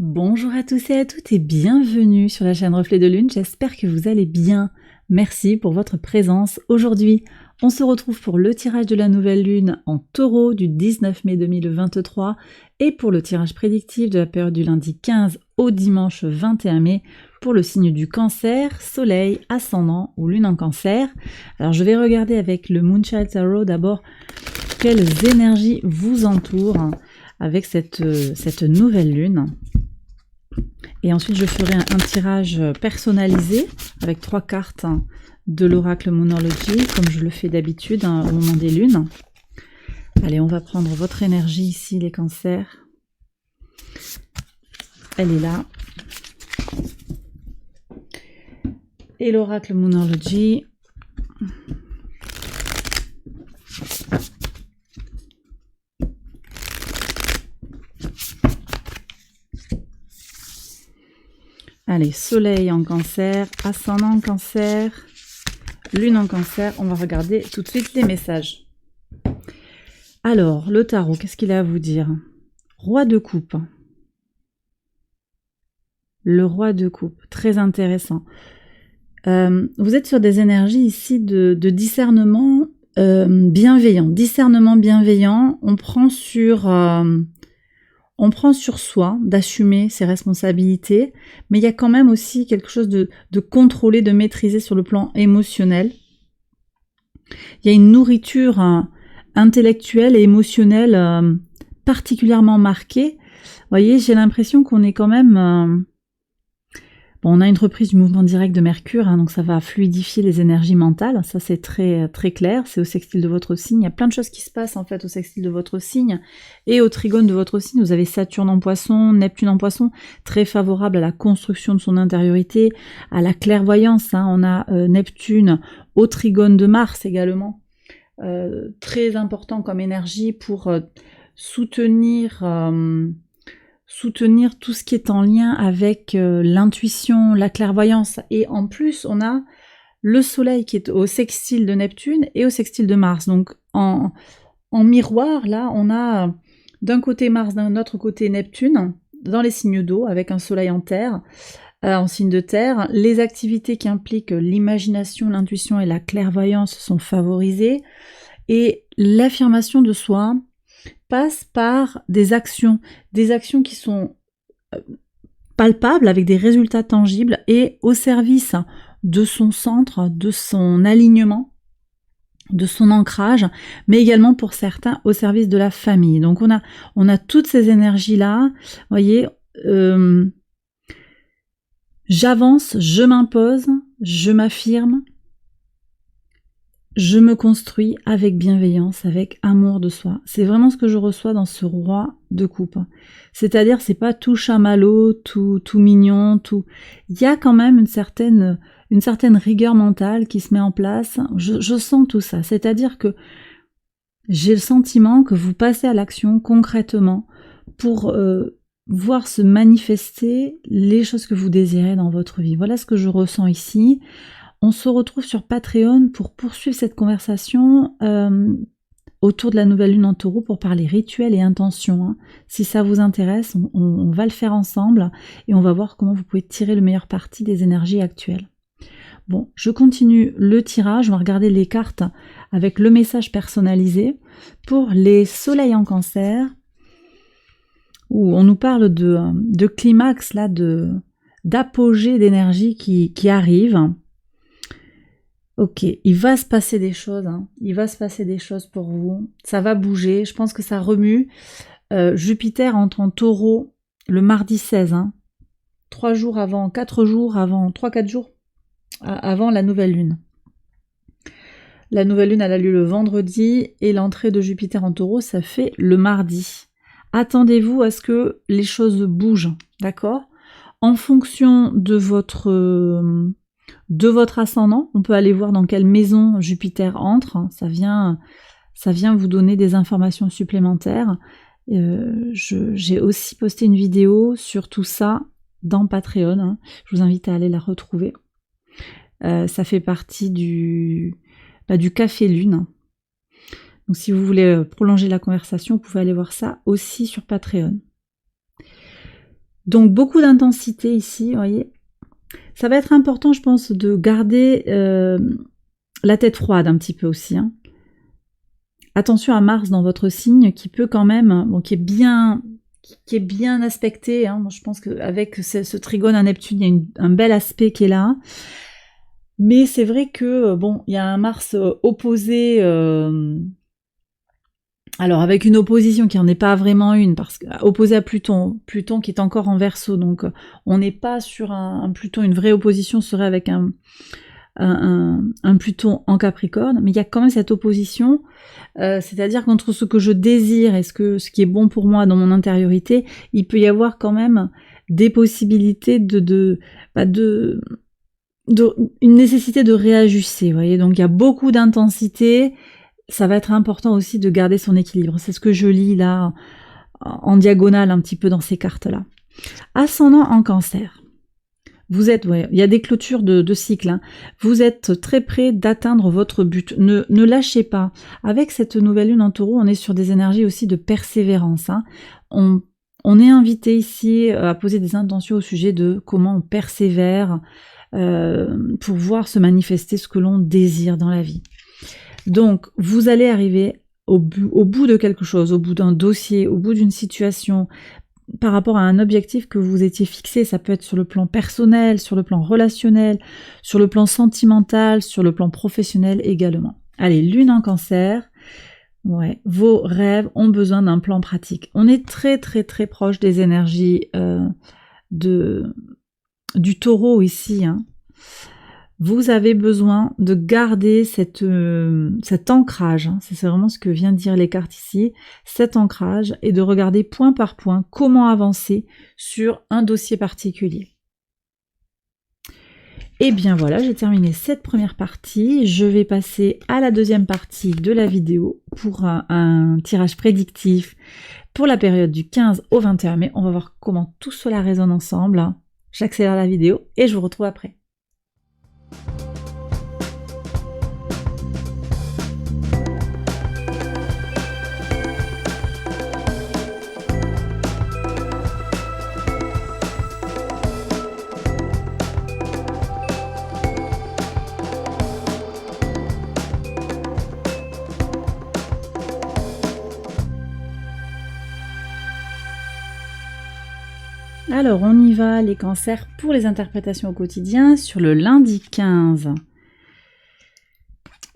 Bonjour à tous et à toutes et bienvenue sur la chaîne Reflet de Lune, j'espère que vous allez bien. Merci pour votre présence. Aujourd'hui, on se retrouve pour le tirage de la nouvelle lune en taureau du 19 mai 2023 et pour le tirage prédictif de la période du lundi 15 au dimanche 21 mai pour le signe du cancer, soleil, ascendant ou lune en cancer. Alors je vais regarder avec le Moonchild Tarot d'abord quelles énergies vous entourent avec cette nouvelle lune. Et ensuite, je ferai un tirage personnalisé avec 3 cartes de l'oracle Moonology, comme je le fais d'habitude au moment des lunes. Allez, on va prendre votre énergie ici, les cancers. Elle est là. Et l'oracle Moonology. Allez, soleil en cancer, ascendant en cancer, lune en cancer. On va regarder tout de suite les messages. Alors, le tarot, qu'est-ce qu'il a à vous dire? Roi de coupe. Le roi de coupe, très intéressant. Vous êtes sur des énergies ici de discernement bienveillant. Discernement bienveillant, on prend sur soi d'assumer ses responsabilités, mais il y a quand même aussi quelque chose de contrôlé, de maîtrisé sur le plan émotionnel. Il y a une nourriture intellectuelle et émotionnelle particulièrement marquée. Vous voyez, j'ai l'impression qu'on est quand même... Bon, on a une reprise du mouvement direct de Mercure, donc ça va fluidifier les énergies mentales, ça c'est très, très clair, c'est au sextile de votre signe, il y a plein de choses qui se passent en fait au sextile de votre signe, et au trigone de votre signe, vous avez Saturne en Poisson, Neptune en Poisson, très favorable à la construction de son intériorité, à la clairvoyance, on a Neptune au trigone de Mars également, très important comme énergie pour soutenir tout ce qui est en lien avec l'intuition, la clairvoyance. Et en plus, on a le soleil qui est au sextile de Neptune et au sextile de Mars. Donc en miroir, là, on a d'un côté Mars, d'un autre côté Neptune, dans les signes d'eau, avec un soleil en terre, en signe de terre. Les activités qui impliquent l'imagination, l'intuition et la clairvoyance sont favorisées. Et l'affirmation de soi passe par des actions qui sont palpables, avec des résultats tangibles et au service de son centre, de son alignement, de son ancrage, mais également pour certains au service de la famille. Donc on a toutes ces énergies-là, vous voyez, j'avance, je m'impose, je m'affirme, je me construis avec bienveillance, avec amour de soi. C'est vraiment ce que je reçois dans ce roi de coupe. C'est-à-dire, c'est pas tout chamallow, tout mignon, tout. Il y a quand même une certaine rigueur mentale qui se met en place. Je sens tout ça. C'est-à-dire que j'ai le sentiment que vous passez à l'action concrètement pour voir se manifester les choses que vous désirez dans votre vie. Voilà ce que je ressens ici. On se retrouve sur Patreon pour poursuivre cette conversation autour de la nouvelle lune en taureau pour parler rituels et intentions. Si ça vous intéresse, on va le faire ensemble et on va voir comment vous pouvez tirer le meilleur parti des énergies actuelles. Bon, je continue le tirage, on va regarder les cartes avec le message personnalisé pour les soleils en cancer, où on nous parle de climax, là, d'apogée d'énergie qui arrive. Ok, il va se passer des choses, il va se passer des choses pour vous, ça va bouger, je pense que ça remue. Jupiter entre en taureau le mardi 16, 3 jours avant, 4 jours avant, 3-4 jours avant la nouvelle lune. La nouvelle lune, elle a lieu le vendredi, et l'entrée de Jupiter en taureau, ça fait le mardi. Attendez-vous à ce que les choses bougent, d'accord? En fonction de votre ascendant, on peut aller voir dans quelle maison Jupiter entre, ça vient vous donner des informations supplémentaires. J'ai aussi posté une vidéo sur tout ça dans Patreon, je vous invite à aller la retrouver. Ça fait partie du Café Lune. Donc si vous voulez prolonger la conversation, vous pouvez aller voir ça aussi sur Patreon. Donc beaucoup d'intensité ici, vous voyez. Ça va être important, je pense, de garder la tête froide un petit peu aussi. Hein. Attention à Mars dans votre signe qui peut quand même, bon, qui est bien aspecté. Hein. Moi, je pense qu'avec ce trigone à Neptune, il y a un bel aspect qui est là. Mais c'est vrai que, bon, il y a un Mars opposé... alors avec une opposition qui n'en est pas vraiment une, parce que opposé à Pluton qui est encore en Verseau, donc on n'est pas sur un Pluton, une vraie opposition serait avec un Pluton en Capricorne, mais il y a quand même cette opposition, c'est-à-dire qu'entre ce que je désire et ce qui est bon pour moi dans mon intériorité, il peut y avoir quand même des possibilités une nécessité de réajuster, vous voyez, donc il y a beaucoup d'intensité. Ça va être important aussi de garder son équilibre. C'est ce que je lis là, en diagonale un petit peu dans ces cartes-là. Ascendant en Cancer. Vous êtes, ouais, il y a des clôtures de cycle. Hein. Vous êtes très près d'atteindre votre but. Ne lâchez pas. Avec cette nouvelle lune en Taureau, on est sur des énergies aussi de persévérance. Hein. On est invité ici à poser des intentions au sujet de comment on persévère pour voir se manifester ce que l'on désire dans la vie. Donc, vous allez arriver au bout de quelque chose, au bout d'un dossier, au bout d'une situation, par rapport à un objectif que vous étiez fixé. Ça peut être sur le plan personnel, sur le plan relationnel, sur le plan sentimental, sur le plan professionnel également. Allez, lune en Cancer. Ouais, vos rêves ont besoin d'un plan pratique. On est très très très proche des énergies du Taureau ici, hein. Vous avez besoin de garder cet ancrage, hein, c'est vraiment ce que vient dire les cartes ici, cet ancrage, et de regarder point par point comment avancer sur un dossier particulier. Et bien voilà, j'ai terminé cette première partie. Je vais passer à la deuxième partie de la vidéo pour un tirage prédictif pour la période du 15 au 21 mai. On va voir comment tout cela résonne ensemble. J'accélère la vidéo et je vous retrouve après. Alors, on y va, les cancers, pour les interprétations au quotidien, sur le lundi 15.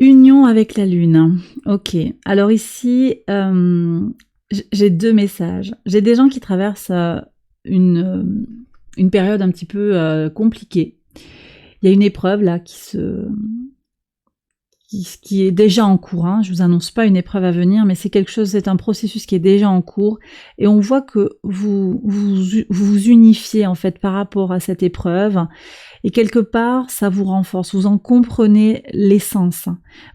Union avec la Lune. Ok, alors ici, j'ai deux messages. J'ai des gens qui traversent une période un petit peu compliquée. Il y a une épreuve là qui est déjà en cours. Hein. Je vous annonce pas une épreuve à venir, mais c'est un processus qui est déjà en cours. Et on voit que vous unifiez en fait par rapport à cette épreuve. Et quelque part, ça vous renforce. Vous en comprenez l'essence.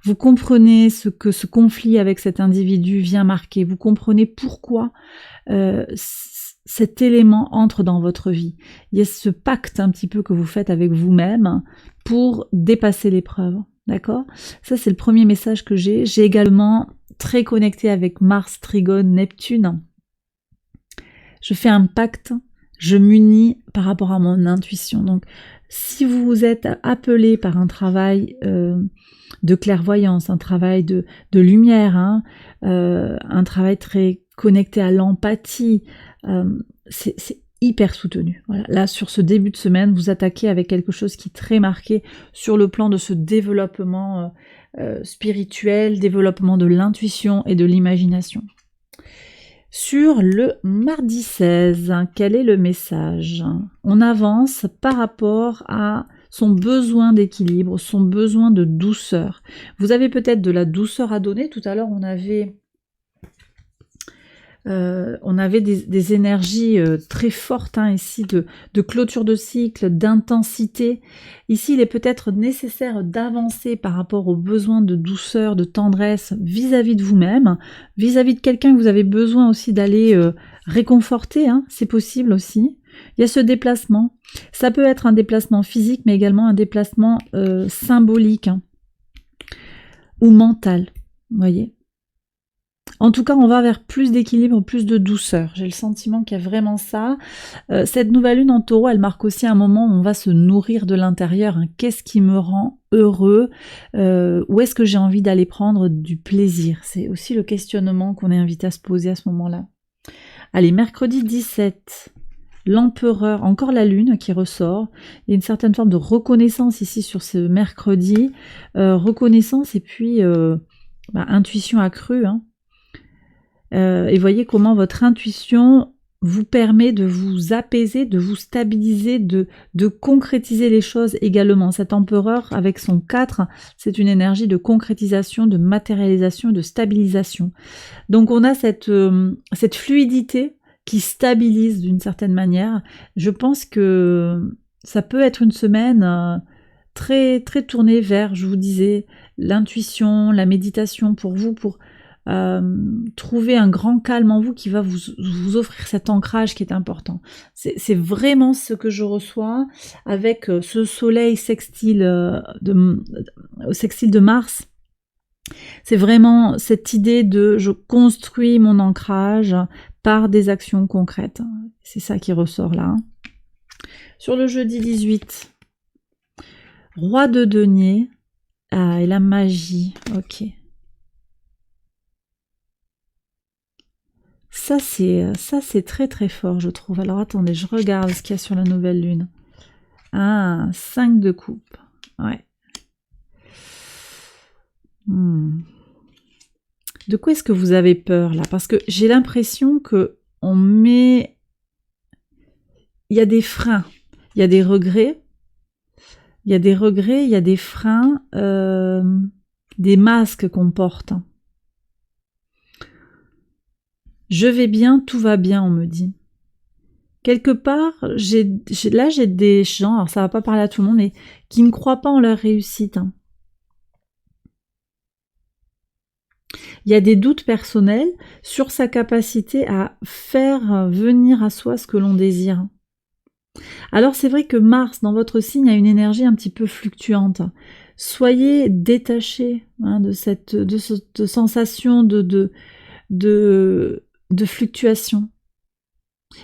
Vous comprenez ce que ce conflit avec cet individu vient marquer. Vous comprenez pourquoi cet élément entre dans votre vie. Il y a ce pacte un petit peu que vous faites avec vous-même pour dépasser l'épreuve. D'accord ? Ça, c'est le premier message que j'ai. J'ai également très connecté avec Mars, Trigone, Neptune. Je fais un pacte, je m'unis par rapport à mon intuition. Donc, si vous êtes appelé par un travail de clairvoyance, un travail de lumière, hein, un travail très connecté à l'empathie, c'est hyper soutenu. Voilà. Là, sur ce début de semaine, vous attaquez avec quelque chose qui est très marqué sur le plan de ce développement spirituel, développement de l'intuition et de l'imagination. Sur le mardi 16, quel est le message ? On avance par rapport à son besoin d'équilibre, son besoin de douceur. Vous avez peut-être de la douceur à donner. Tout à l'heure, on avait des énergies très fortes hein, ici de clôture de cycle, d'intensité. Ici, il est peut-être nécessaire d'avancer par rapport aux besoins de douceur, de tendresse vis-à-vis de vous-même, vis-à-vis de quelqu'un que vous avez besoin aussi d'aller réconforter, hein, c'est possible aussi. Il y a ce déplacement. Ça peut être un déplacement physique, mais également un déplacement symbolique hein, ou mental, vous voyez. En tout cas, on va vers plus d'équilibre, plus de douceur. J'ai le sentiment qu'il y a vraiment ça. Cette nouvelle lune en taureau, elle marque aussi un moment où on va se nourrir de l'intérieur. Hein. Qu'est-ce qui me rend heureux? Où est-ce que j'ai envie d'aller prendre du plaisir? C'est aussi le questionnement qu'on est invité à se poser à ce moment-là. Allez, mercredi 17, l'empereur, encore la lune qui ressort. Il y a une certaine forme de reconnaissance ici sur ce mercredi. Reconnaissance et puis intuition accrue. Hein. Et voyez comment votre intuition vous permet de vous apaiser, de vous stabiliser, de concrétiser les choses également. Cet empereur, avec son 4, c'est une énergie de concrétisation, de matérialisation, de stabilisation. Donc on a cette fluidité qui stabilise d'une certaine manière. Je pense que ça peut être une semaine très, très tournée vers, je vous disais, l'intuition, la méditation pour vous, pour trouver un grand calme en vous qui va vous offrir cet ancrage qui est important. C'est vraiment ce que je reçois avec ce soleil sextile de Mars. C'est vraiment cette idée de je construis mon ancrage par des actions concrètes. C'est ça qui ressort là. Sur le jeudi 18, roi de denier, et la magie, ok. Ça c'est très très fort je trouve. Alors attendez, je regarde ce qu'il y a sur la nouvelle lune. 5 de coupe. Ouais. De quoi est-ce que vous avez peur là? Parce que j'ai l'impression que il y a des freins, il y a des regrets, il y a des freins, des masques qu'on porte. Je vais bien, tout va bien, on me dit. Quelque part, j'ai des gens, alors ça va pas parler à tout le monde, mais qui ne croient pas en leur réussite. Hein. Il y a des doutes personnels sur sa capacité à faire venir à soi ce que l'on désire. Alors c'est vrai que Mars, dans votre signe, a une énergie un petit peu fluctuante. Soyez détachés de cette sensation de fluctuation.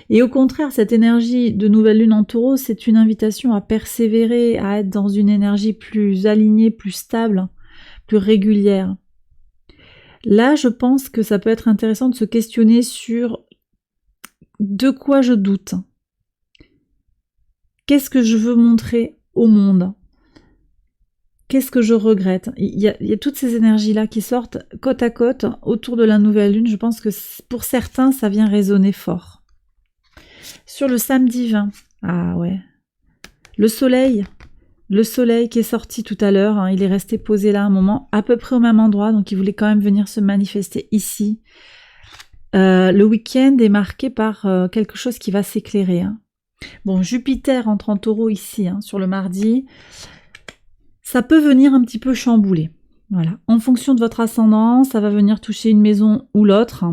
Et au contraire, cette énergie de nouvelle lune en taureau, c'est une invitation à persévérer, à être dans une énergie plus alignée, plus stable, plus régulière. Là, je pense que ça peut être intéressant de se questionner sur de quoi je doute. Qu'est-ce que je veux montrer au monde? Qu'est-ce que je regrette? Il y a toutes ces énergies-là qui sortent côte à côte autour de la nouvelle lune. Je pense que pour certains, ça vient résonner fort. Sur le samedi 20, ah ouais, le soleil qui est sorti tout à l'heure, hein, il est resté posé là un moment, à peu près au même endroit, donc il voulait quand même venir se manifester ici. Le week-end est marqué par quelque chose qui va s'éclairer. Hein. Bon, Jupiter entre en taureau ici, hein, sur le mardi, ça peut venir un petit peu chambouler. Voilà. En fonction de votre ascendant, ça va venir toucher une maison ou l'autre.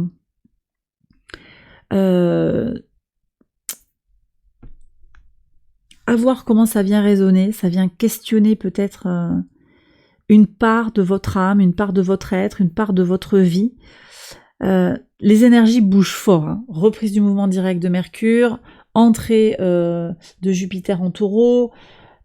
À voir comment ça vient résonner, ça vient questionner peut-être une part de votre âme, une part de votre être, une part de votre vie. Les énergies bougent fort. Hein. Reprise du mouvement direct de Mercure, entrée de Jupiter en taureau,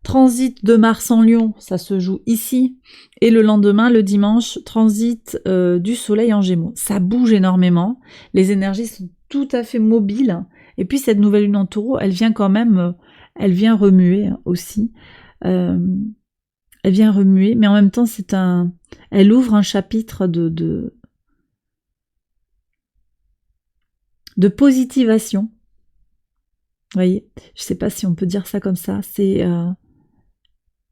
transit de Mars en Lion, ça se joue ici, et le lendemain, le dimanche, transit du Soleil en Gémeaux. Ça bouge énormément, les énergies sont tout à fait mobiles, et puis cette nouvelle lune en taureau, elle vient quand même, elle vient remuer aussi, elle vient remuer, mais en même temps, elle ouvre un chapitre de positivation. Vous voyez, je ne sais pas si on peut dire ça comme ça, c'est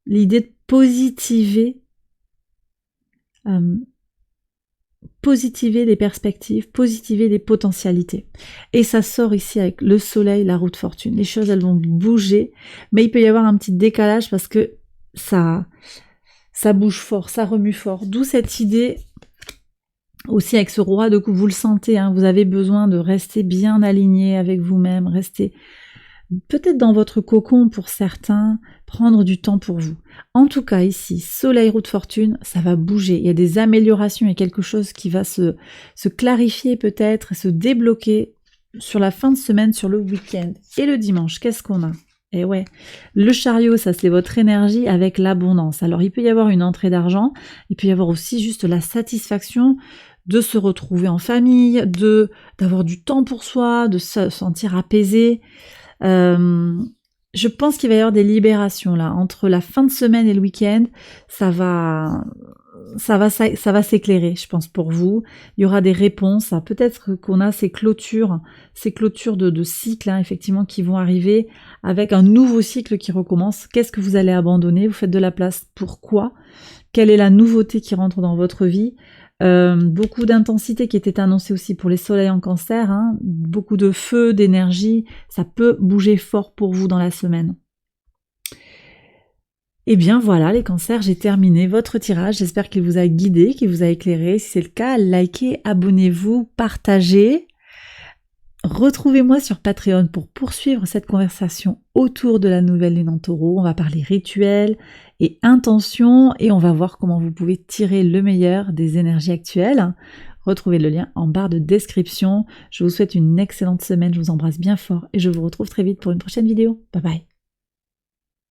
l'idée de positiver les perspectives, positiver les potentialités. Et ça sort ici avec le soleil, la roue de fortune. Les choses, elles vont bouger, mais il peut y avoir un petit décalage parce que ça bouge fort, ça remue fort. D'où cette idée aussi avec ce roi de coupe, vous le sentez, hein, vous avez besoin de rester bien aligné avec vous-même, rester peut-être dans votre cocon pour certains, prendre du temps pour vous. En tout cas ici, Soleil, roue de fortune, ça va bouger, il y a des améliorations, il y a quelque chose qui va se clarifier peut-être, se débloquer sur la fin de semaine, sur le week-end. Et le dimanche, qu'est-ce qu'on a? Eh ouais, le chariot, ça c'est votre énergie avec l'abondance. Alors il peut y avoir une entrée d'argent, il peut y avoir aussi juste la satisfaction de se retrouver en famille, d'avoir du temps pour soi, de se sentir apaisé. Je pense qu'il va y avoir des libérations là entre la fin de semaine et le week-end. Ça va s'éclairer, je pense, pour vous. Il y aura des réponses. Peut-être qu'on a ces clôtures de cycles, hein, effectivement, qui vont arriver avec un nouveau cycle qui recommence. Qu'est-ce que vous allez abandonner? Vous faites de la place. Pourquoi? Quelle est la nouveauté qui rentre dans votre vie? Beaucoup d'intensité qui était annoncée aussi pour les soleils en cancer, hein, beaucoup de feu, d'énergie, ça peut bouger fort pour vous dans la semaine. Et bien voilà les cancers, j'ai terminé votre tirage, j'espère qu'il vous a guidé, qu'il vous a éclairé. Si c'est le cas, likez, abonnez-vous, partagez. Retrouvez-moi sur Patreon pour poursuivre cette conversation autour de la nouvelle lune en taureau. On va parler rituels et intentions et on va voir comment vous pouvez tirer le meilleur des énergies actuelles. Retrouvez le lien en barre de description. Je vous souhaite une excellente semaine, je vous embrasse bien fort et je vous retrouve très vite pour une prochaine vidéo. Bye bye.